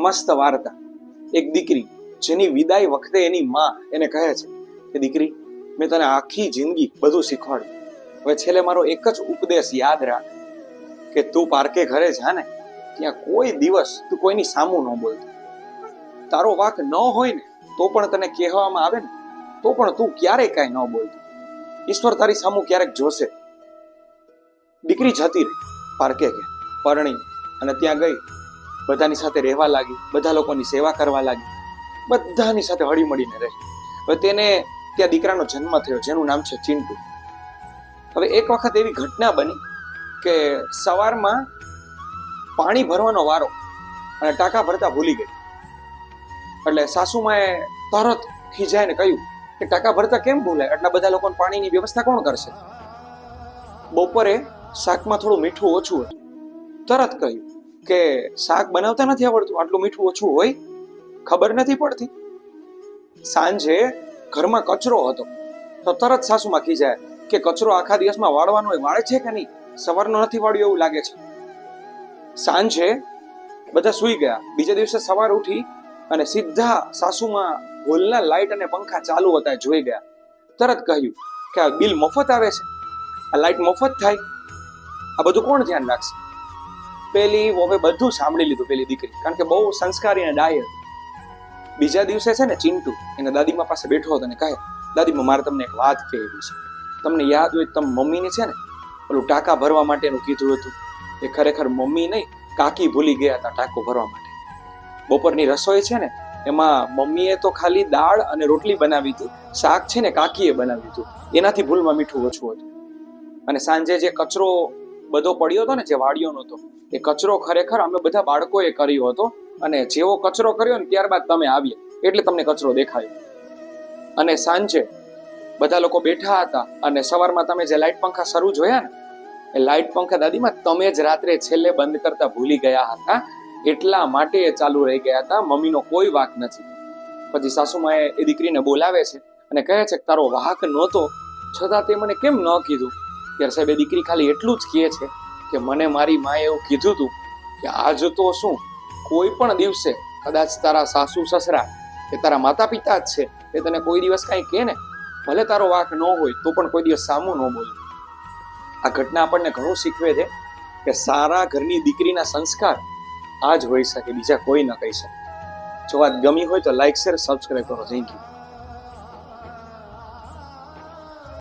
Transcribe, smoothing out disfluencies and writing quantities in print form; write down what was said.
મસ્ત વાર્તા. એક દીકરી જેની વિદાય વખતે એની માં એને કહે છે કે દીકરી, મેં તને આખી જિંદગી બધું શીખવાડ્યું, હવે છેલ્લે મારો એક જ ઉપદેશ યાદ રાખ કે તું પારકે ઘરે જા ને, ત્યાં કોઈ દિવસ તું કોઈની સામું ન બોલતો. તારો વાંક ન હોય ને તો પણ તને કહેવામાં આવે ને તો પણ તું ક્યારેય કાંઈ ન બોલતો. ઈશ્વર તારી સામું ક્યારેક જોશે. દીકરી જતી રહી પારકે કે પરણી, અને ત્યાં ગઈ, બધાની સાથે રહેવા લાગી, બધા લોકોની સેવા કરવા લાગી, બધાની સાથે હળી મળીને રહી. હવે તેને ત્યાં દીકરાનો જન્મ થયો જેનું નામ છે ચિંટુ. હવે એક વખત એવી ઘટના બની કે સવારમાં પાણી ભરવાનો વારો અને ટાંકા ભરતા ભૂલી ગઈ. એટલે સાસુમાએ તરત ખીજાઈને કહ્યું કે ટાંકા ભરતા કેમ ભૂલાય, આટલા બધા લોકોને પાણીની વ્યવસ્થા કોણ કરશે? બપોરે શાકમાં થોડું મીઠું ઓછું હતું. તરત કહ્યું કે શાક બનાવતા નથી આવડતું, આટલું મીઠું ઓછું હોય ખબર નથી પડતી. સાંજે ઘરમાં કચરો હતો તો તરત સાસુમાં ખીજાય કે કચરો આખા દિવસમાં વાળવાનો હોય, વાળે છે કે નહીં? સવારનો નથી વાળ્યો એવું લાગે છે. સાંજે બધા સૂઈ ગયા. બીજા દિવસે સવાર ઉઠી અને સીધા સાસુમાં હોલના લાઇટ અને પંખા ચાલુ હતા જોઈ ગયા. તરત કહ્યું કે આ બિલ મફત આવે છે, આ લાઇટ મફત થાય, આ બધું કોણ ધ્યાન રાખશે? પેલી હવે બધું સાંભળી લીધું પેલી દીકરી, કારણ કે બહુ સંસ્કારી અને ડાય હતી. બીજા દિવસે છે ને ચિંટુ એના દાદીમા પાસે બેઠો હતો અને કહે, દાદીમા મારે તમને એક વાત કહેવી છે. તમને યાદ હોય તમે મમ્મીને છે ને પેલું ટાંકા ભરવા માટેનું કીધું હતું, એ ખરેખર મમ્મી નહીં કાકી ભૂલી ગયા હતા ટાંકો ભરવા માટે. બપોરની રસોઈ છે ને એમાં મમ્મીએ તો ખાલી દાળ અને રોટલી બનાવી હતી, શાક છે ને કાકીએ બનાવ્યું હતું, એનાથી ભૂલમાં મીઠું ઓછું હતું. અને સાંજે જે કચરો બધો પડ્યો હતો ને, જે વાડીઓનો હતો, એ કચરો ખરેખર અમે બધા બાળકોએ કર્યો હતો, અને જેવો કચરો કર્યો ને ત્યારબાદ તમે આવ્યા એટલે તમને કચરો દેખાયો. અને સાંજે બધા લોકો બેઠા હતા અને સવારમાં તમે જે લાઇટ પંખા શરૂ જોયા ને, એ લાઇટ પંખા દાદીમાં તમે જ રાત્રે છેલ્લે બંધ કરતા ભૂલી ગયા હતા, એટલા માટે એ ચાલુ રહી ગયા હતા, મમ્મીનો કોઈ વાંક નથી. પછી સાસુમાએ એ દીકરીને બોલાવે છે અને કહે છે કે તારો વાંક નહોતો છતાં તે મને કેમ ન કીધું? ત્યારે સાહેબ એ દીકરી ખાલી એટલું જ કહે છે કે મને મારી માએ એવું કીધું હતું કે આજ તો શું, કોઈ પણ દિવસે કદાચ તારા સાસુ સસરા કે તારા માતા પિતા જ છે એ તને કોઈ દિવસ કાંઈ કહે ને, ભલે તારો વાંક ન હોય તો પણ કોઈ દિવસ સામું ન બોલે. આ ઘટના આપણને ઘણું શીખવે છે કે સારા ઘરની દીકરીના સંસ્કાર આ જ હોઈ શકે, બીજા કોઈ ન કહી શકે. જો વાત ગમી હોય તો લાઈક, શેર, સબસ્ક્રાઈબ કરો. Thank you.